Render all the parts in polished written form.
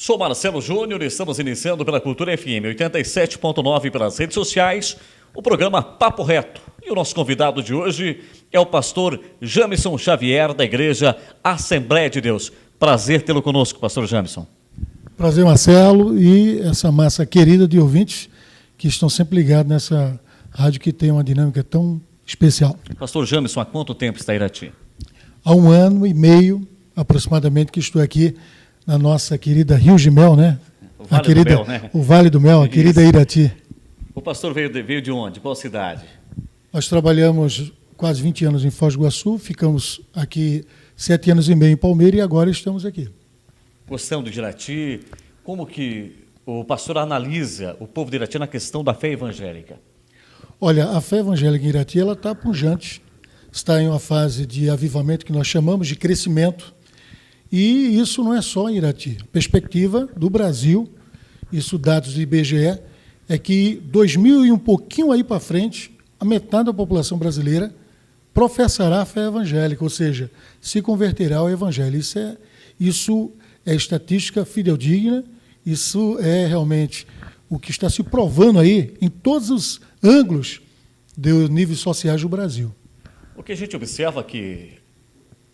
Sou Marcelo Júnior e estamos iniciando pela Cultura FM 87.9 pelas redes sociais, o programa Papo Reto. E o nosso convidado de hoje é o pastor Jamison Xavier, da Igreja Assembleia de Deus. Prazer tê-lo conosco, pastor Jamison. Prazer, Marcelo, e essa massa querida de ouvintes que estão sempre ligados nessa rádio que tem uma dinâmica tão especial. Pastor Jamison, há quanto tempo está em Irati? Há 1 ano e meio, aproximadamente, que estou aqui na nossa querida Rio de Mel, né? O Vale do Mel, né? O Vale do Mel, a querida Irati. O pastor veio de onde? Qual cidade? Nós trabalhamos quase 20 anos em Foz do Iguaçu, ficamos aqui 7 anos e meio em Palmeira e agora estamos aqui. Gostando de Irati, como que o pastor analisa o povo de Irati na questão da fé evangélica? Olha, a fé evangélica em Irati ela está pujante, está em uma fase de avivamento que nós chamamos de crescimento, e isso não é só em Irati. A perspectiva do Brasil, isso dados do IBGE, é que 2000 e um pouquinho aí para frente, a metade da população brasileira professará a fé evangélica, ou seja, se converterá ao evangelho. Isso é estatística fidedigna, isso é realmente o que está se provando aí em todos os ângulos dos níveis sociais do Brasil. O que a gente observa é que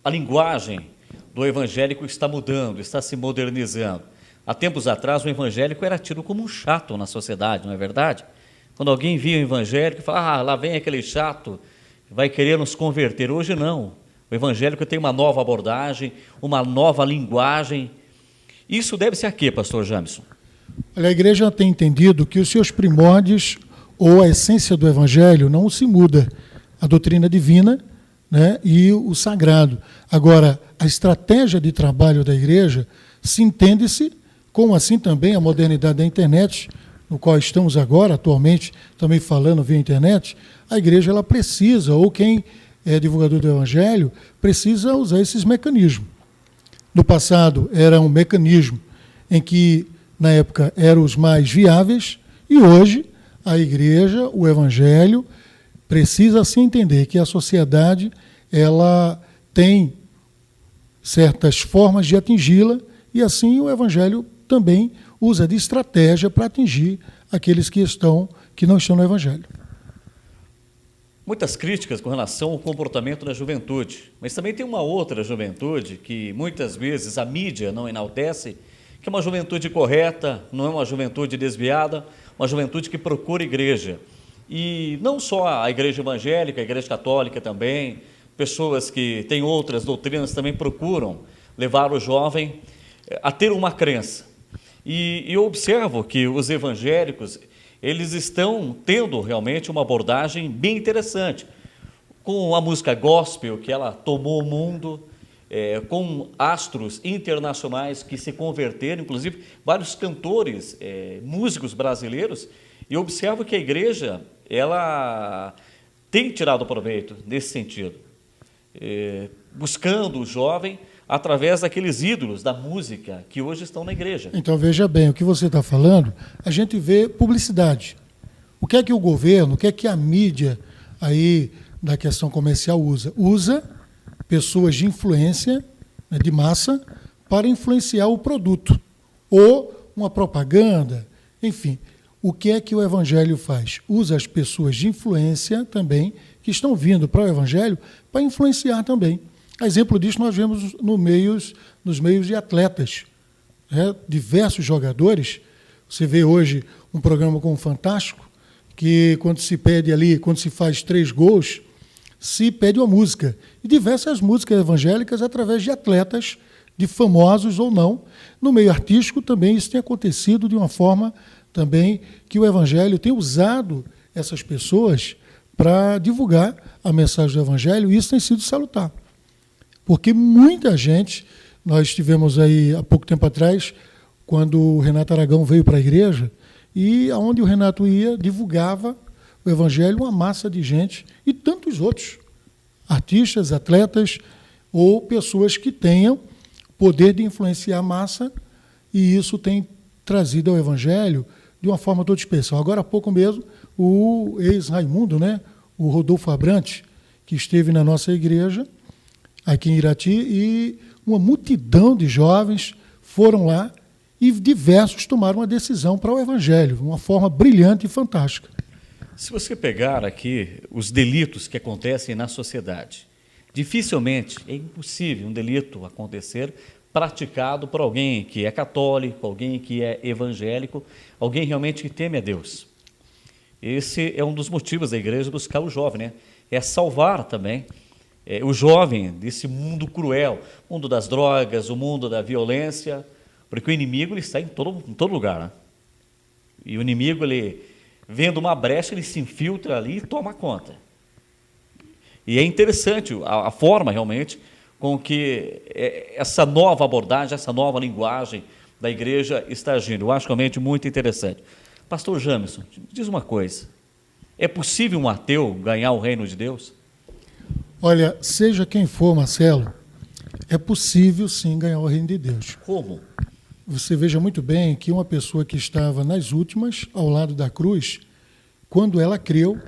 a linguagem do evangélico está mudando, está se modernizando. Há tempos atrás, o evangélico era tido como um chato na sociedade, não é verdade? Quando alguém via o evangélico e falava, lá vem aquele chato, vai querer nos converter. Hoje não. O evangélico tem uma nova abordagem, uma nova linguagem. Isso deve-se a quê, pastor Jamison? Olha, a igreja tem entendido que os seus primórdios ou a essência do evangelho não se muda. A doutrina divina, né, e o sagrado. Agora, a estratégia de trabalho da igreja se entende-se, como assim também a modernidade da internet, no qual estamos agora, atualmente, também falando via internet, a igreja ela precisa, ou quem é divulgador do evangelho, precisa usar esses mecanismos. No passado, era um mecanismo em que, na época, eram os mais viáveis, e hoje, a igreja, o evangelho, precisa se entender que a sociedade ela tem certas formas de atingi-la e assim o evangelho também usa de estratégia para atingir aqueles que não estão no evangelho. Muitas críticas com relação ao comportamento da juventude, mas também tem uma outra juventude que muitas vezes a mídia não enaltece, que é uma juventude correta, não é uma juventude desviada, uma juventude que procura igreja. E não só a igreja evangélica, a igreja católica também, pessoas que têm outras doutrinas também procuram levar o jovem a ter uma crença. E eu observo que os evangélicos, eles estão tendo realmente uma abordagem bem interessante, com a música gospel, que ela tomou o mundo, com astros internacionais que se converteram, inclusive vários cantores, músicos brasileiros, e observo que a igreja ela tem tirado proveito nesse sentido, buscando o jovem através daqueles ídolos da música que hoje estão na igreja. Então, veja bem, o que você está falando, a gente vê publicidade. O que é que o governo, o que é que a mídia aí da questão comercial usa? Usa pessoas de influência, né, de massa, para influenciar o produto, ou uma propaganda, enfim. O que é que o evangelho faz? Usa as pessoas de influência também, que estão vindo para o evangelho, para influenciar também. A exemplo disso nós vemos nos meios de atletas. Diversos jogadores, você vê hoje um programa como o Fantástico, que quando se pede ali, quando se faz 3 gols, se pede uma música. E diversas músicas evangélicas através de atletas, de famosos ou não. No meio artístico também isso tem acontecido de uma forma também que o evangelho tem usado essas pessoas para divulgar a mensagem do evangelho, e isso tem sido salutar. Porque muita gente, nós tivemos aí há pouco tempo atrás, quando o Renato Aragão veio para a igreja, e aonde o Renato ia, divulgava o evangelho, uma massa de gente, e tantos outros, artistas, atletas, ou pessoas que tenham poder de influenciar a massa, e isso tem trazido ao evangelho de uma forma toda especial. Agora há pouco mesmo, o ex-Raimundo, né, o Rodolfo Abrantes, que esteve na nossa igreja, aqui em Irati, e uma multidão de jovens foram lá e diversos tomaram uma decisão para o Evangelho, de uma forma brilhante e fantástica. Se você pegar aqui os delitos que acontecem na sociedade, dificilmente, é impossível um delito acontecer praticado por alguém que é católico, alguém que é evangélico, alguém realmente que teme a Deus. Esse é um dos motivos da igreja buscar o jovem, né? É salvar também o jovem desse mundo cruel, mundo das drogas, o mundo da violência, porque o inimigo ele está em todo lugar, né? E o inimigo, ele vendo uma brecha, ele se infiltra ali e toma conta. E é interessante a forma realmente com que essa nova abordagem, essa nova linguagem da igreja está agindo. Eu acho realmente muito interessante. Pastor Jamison, diz uma coisa, é possível um ateu ganhar o reino de Deus? Olha, seja quem for, Marcelo, é possível sim ganhar o reino de Deus. Como? Você veja muito bem que uma pessoa que estava nas últimas, ao lado da cruz, quando ela creu,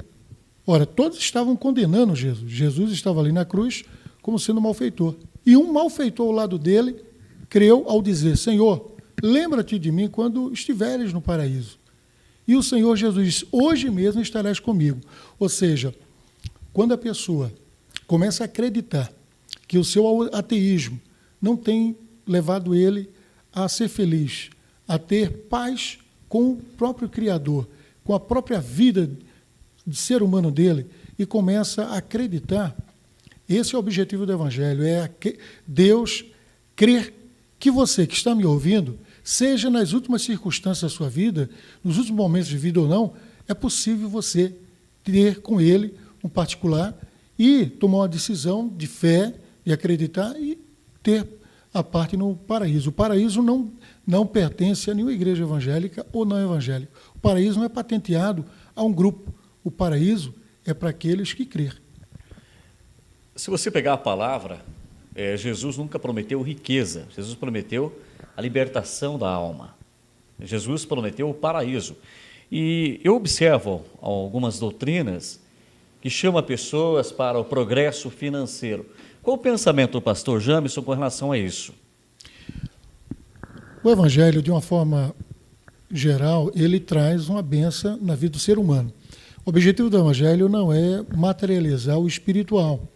ora, todos estavam condenando Jesus. Jesus estava ali na cruz como sendo malfeitor. E um malfeitor ao lado dele creu ao dizer, Senhor, lembra-te de mim quando estiveres no paraíso. E o Senhor Jesus disse, hoje mesmo estarás comigo. Ou seja, quando a pessoa começa a acreditar que o seu ateísmo não tem levado ele a ser feliz, a ter paz com o próprio Criador, com a própria vida de ser humano dele, e começa a acreditar, esse é o objetivo do Evangelho, é Deus crer que você que está me ouvindo, seja nas últimas circunstâncias da sua vida, nos últimos momentos de vida ou não, é possível você ter com ele um particular e tomar uma decisão de fé, de acreditar e ter a parte no paraíso. O paraíso não pertence a nenhuma igreja evangélica ou não evangélica. O paraíso não é patenteado a um grupo. O paraíso é para aqueles que crêem. Se você pegar a palavra, Jesus nunca prometeu riqueza. Jesus prometeu a libertação da alma. Jesus prometeu o paraíso. E eu observo algumas doutrinas que chamam pessoas para o progresso financeiro. Qual o pensamento do pastor Jamison com relação a isso? O Evangelho, de uma forma geral, ele traz uma bênção na vida do ser humano. O objetivo do Evangelho não é materializar o espiritual.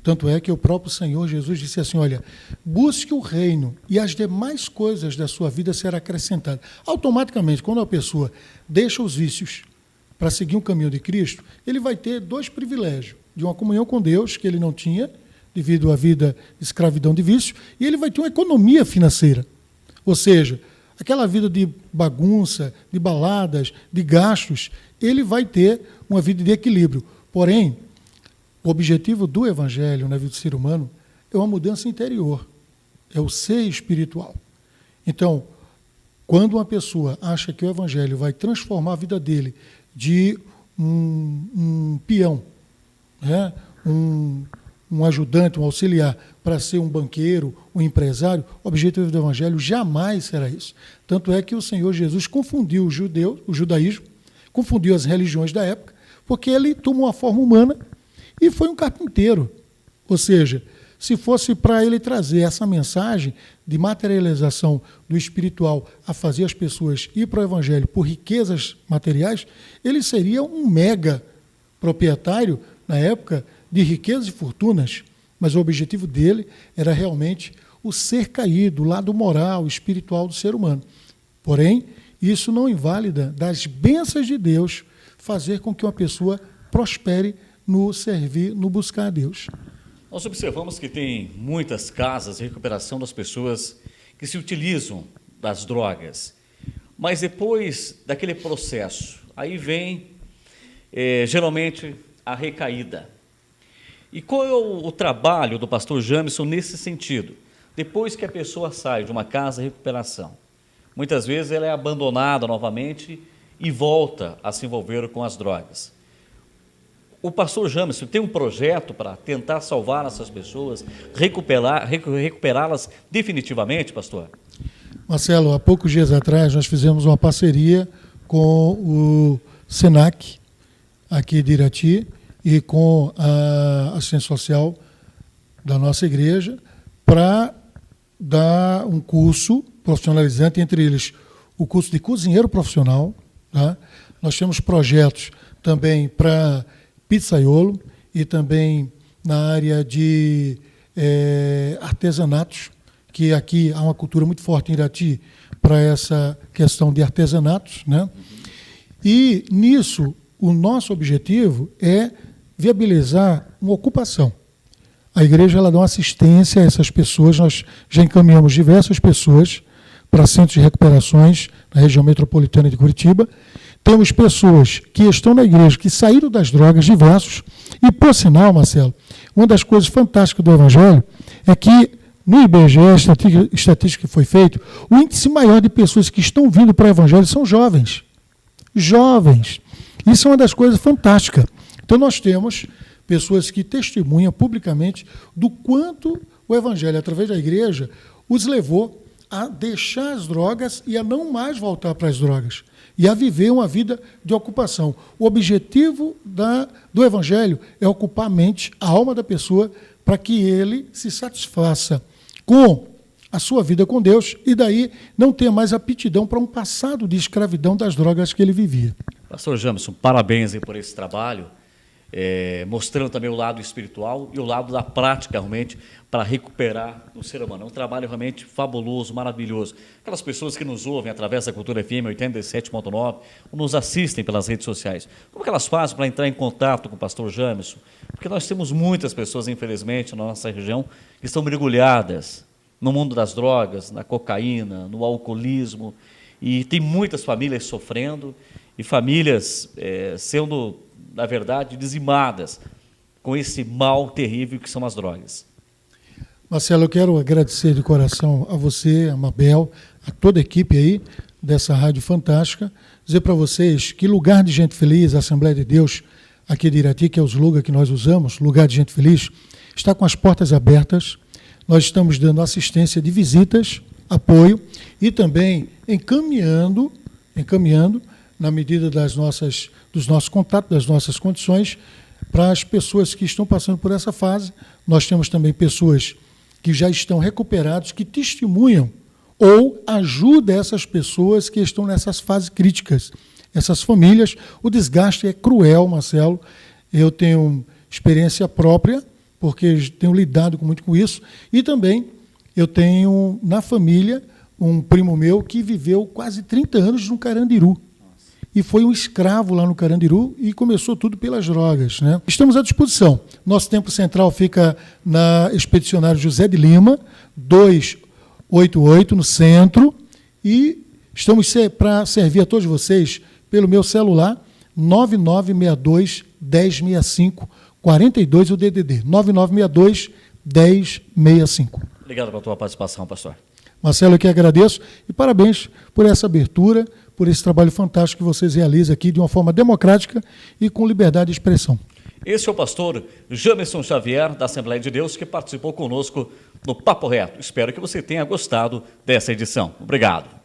Tanto é que o próprio Senhor Jesus disse assim, olha, busque o reino e as demais coisas da sua vida serão acrescentadas. Automaticamente, quando a pessoa deixa os vícios para seguir o caminho de Cristo, ele vai ter dois privilégios, de uma comunhão com Deus, que ele não tinha, devido à vida de escravidão de vício, e ele vai ter uma economia financeira. Ou seja, aquela vida de bagunça, de baladas, de gastos, ele vai ter uma vida de equilíbrio. Porém, o objetivo do Evangelho na vida do ser humano é uma mudança interior, é o ser espiritual. Então, quando uma pessoa acha que o Evangelho vai transformar a vida dele de um peão, né, um ajudante, um auxiliar, para ser um banqueiro, um empresário, o objetivo do Evangelho jamais será isso. Tanto é que o Senhor Jesus confundiu o judaísmo, confundiu as religiões da época, porque ele tomou uma forma humana e foi um carpinteiro. Ou seja, se fosse para ele trazer essa mensagem de materialização do espiritual a fazer as pessoas ir para o Evangelho por riquezas materiais, ele seria um mega proprietário, na época, de riquezas e fortunas. Mas o objetivo dele era realmente o ser caído, o lado moral, espiritual do ser humano. Porém, isso não invalida das bênçãos de Deus fazer com que uma pessoa prospere no servir, no buscar a Deus. Nós observamos que tem muitas casas de recuperação das pessoas que se utilizam das drogas, mas depois daquele processo, aí vem geralmente a recaída. E qual é o trabalho do pastor Jamison nesse sentido? Depois que a pessoa sai de uma casa de recuperação, muitas vezes ela é abandonada novamente e volta a se envolver com as drogas. O pastor Jamison tem um projeto para tentar salvar essas pessoas, recuperá-las definitivamente, pastor? Marcelo, há poucos dias atrás nós fizemos uma parceria com o SENAC, aqui de Irati, e com a assistência social da nossa igreja, para dar um curso profissionalizante, entre eles o curso de cozinheiro profissional. Tá? Nós temos projetos também para pizzaiolo e também na área de artesanatos, que aqui há uma cultura muito forte em Irati para essa questão de artesanatos, né? E nisso o nosso objetivo é viabilizar uma ocupação. A igreja ela dá uma assistência a essas pessoas, nós já encaminhamos diversas pessoas para centros de recuperações na região metropolitana de Curitiba. Temos pessoas que estão na igreja, que saíram das drogas, diversos, e, por sinal, Marcelo, uma das coisas fantásticas do Evangelho é que, no IBGE, estatística que foi feita, o índice maior de pessoas que estão vindo para o Evangelho são jovens. Jovens. Isso é uma das coisas fantásticas. Então, nós temos pessoas que testemunham publicamente do quanto o Evangelho, através da igreja, os levou a deixar as drogas e a não mais voltar para as drogas, e a viver uma vida de ocupação. O objetivo do Evangelho é ocupar a mente, a alma da pessoa, para que ele se satisfaça com a sua vida com Deus e daí não tenha mais aptidão para um passado de escravidão das drogas que ele vivia. Pastor Jamerson, parabéns aí por esse trabalho, mostrando também o lado espiritual e o lado da prática, realmente, para recuperar o ser humano. É um trabalho realmente fabuloso, maravilhoso. Aquelas pessoas que nos ouvem através da Cultura FM 87.9 ou nos assistem pelas redes sociais, como que elas fazem para entrar em contato com o pastor Jamerson? Porque nós temos muitas pessoas, infelizmente, na nossa região, que estão mergulhadas no mundo das drogas, na cocaína, no alcoolismo, e tem muitas famílias sofrendo e famílias sendo, na verdade, dizimadas com esse mal terrível que são as drogas. Marcelo, eu quero agradecer de coração a você, a Mabel, a toda a equipe aí dessa rádio fantástica, dizer para vocês que Lugar de Gente Feliz, a Assembleia de Deus aqui de Irati, que é o slogan que nós usamos, Lugar de Gente Feliz, está com as portas abertas. Nós estamos dando assistência de visitas, apoio e também encaminhando na medida dos nossos contatos, das nossas condições, para as pessoas que estão passando por essa fase. Nós temos também pessoas que já estão recuperados, que testemunham ou ajudam essas pessoas que estão nessas fases críticas. Essas famílias, o desgaste é cruel, Marcelo. Eu tenho experiência própria, porque tenho lidado muito com isso, e também eu tenho na família um primo meu que viveu quase 30 anos no Carandiru. E foi um escravo lá no Carandiru e começou tudo pelas drogas, né? Estamos à disposição. Nosso tempo central fica na Expedicionário José de Lima, 288, no centro, e estamos para servir a todos vocês pelo meu celular, 9962-1065, 42 o DDD, 9962-1065. Obrigado pela tua participação, pastor. Marcelo, eu que agradeço e parabéns por essa abertura, por esse trabalho fantástico que vocês realizam aqui de uma forma democrática e com liberdade de expressão. Esse é o pastor Jamerson Xavier, da Assembleia de Deus, que participou conosco no Papo Reto. Espero que você tenha gostado dessa edição. Obrigado.